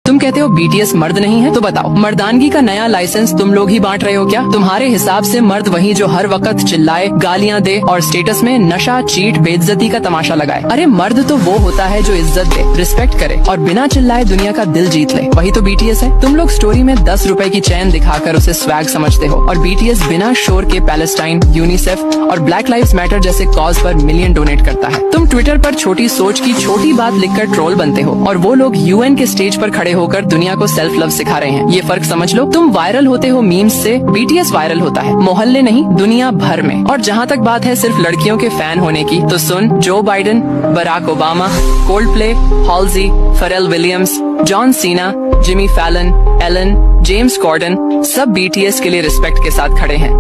तुम कहते हो बीटीएस मर्द नहीं है, तो बताओ मर्दानगी का नया लाइसेंस तुम लोग ही बांट रहे हो क्या? तुम्हारे हिसाब से मर्द वही जो हर वक्त चिल्लाए, गालियां दे और स्टेटस में नशा, चीट, बेइज्जती का तमाशा लगाए। अरे मर्द तो वो होता है जो इज्जत दे, रिस्पेक्ट करे और बिना चिल्लाए दुनिया का दिल जीत ले, वही तो बीटीएस है। तुम लोग स्टोरी में 10 रुपए की चैन दिखाकर उसे स्वैग समझते हो और बीटीएस बिना शोर के पैलेस्टाइन, यूनिसेफ और ब्लैक लाइव्स मैटर जैसे कॉज पर मिलियन डोनेट करता है। तुम ट्विटर पर छोटी सोच की छोटी बात लिखकर ट्रोल बनते हो और वो लोग यूएन के स्टेज पर खड़े होकर दुनिया को सेल्फ लव सिखा रहे हैं। ये फर्क समझ लो। तुम वायरल होते हो मीम्स से, बीटीएस वायरल होता है मोहल्ले नहीं दुनिया भर में। और जहाँ तक बात है सिर्फ लड़कियों के फैन होने की, तो सुन, Joe Biden, Barack Obama, Coldplay, Halsey, Pharrell Williams, John Cena, Jimmy Fallon, Ellen, James Corden सब बीटीएस के लिए रिस्पेक्ट के साथ खड़े हैं।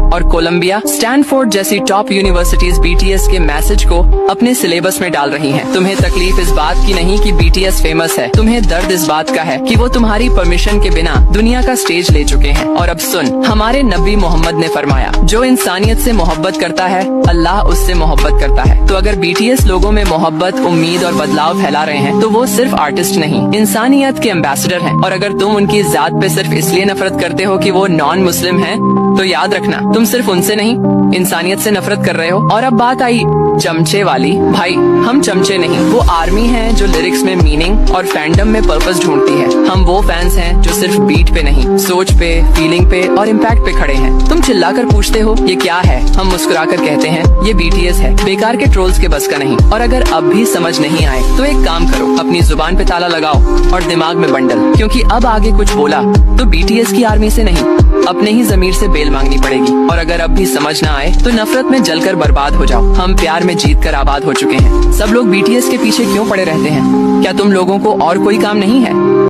और कोलंबिया, स्टैनफोर्ड जैसी टॉप यूनिवर्सिटीज बीटीएस के मैसेज को अपने सिलेबस में डाल रही हैं। तुम्हें तकलीफ इस बात की नहीं कि बीटीएस फेमस है, तुम्हें दर्द इस बात का है कि वो तुम्हारी परमिशन के बिना दुनिया का स्टेज ले चुके हैं। और अब सुन, हमारे नबी मोहम्मद ने फरमाया, जो इंसानियत से मोहब्बत करता है अल्लाह उससे मोहब्बत करता है। तो अगर बीटीएस लोगों में मोहब्बत, उम्मीद और बदलाव फैला रहे हैं तो वो सिर्फ आर्टिस्ट नहीं, इंसानियत के एम्बेसडर हैं। और अगर तुम उनकी जात पे सिर्फ इसलिए नफरत करते हो कि वो नॉन मुस्लिम हैं, तो याद रखना तुम सिर्फ उनसे नहीं इंसानियत से नफरत कर रहे हो। और अब बात आई चमचे वाली। भाई हम चमचे नहीं, वो आर्मी है जो लिरिक्स में मीनिंग और फैंडम में पर्पस ढूंढती है। हम वो फैंस हैं जो सिर्फ बीट पे नहीं, सोच पे, फीलिंग पे और इम्पैक्ट पे खड़े हैं। तुम चिल्लाकर पूछते हो ये क्या है, हम मुस्कुराकर कहते हैं ये बीटीएस है, बेकार के ट्रोल्स के बस का नहीं। और अगर अब भी समझ नहीं आए तो एक काम करो, अपनी जुबान पे ताला लगाओ और दिमाग में बंडल, क्योंकि अब आगे कुछ बोला तो बीटीएस की आर्मी से नहीं, अपने ही जमीर से बेल मांगनी पड़ेगी। और अगर अब भी समझ ना आए तो नफरत में जलकर बर्बाद हो जाओ। हम प्यार में जीत कर आबाद हो चुके हैं। सब लोग बीटीएस के पीछे क्यों पड़े रहते हैं? क्या तुम लोगों को और कोई काम नहीं है?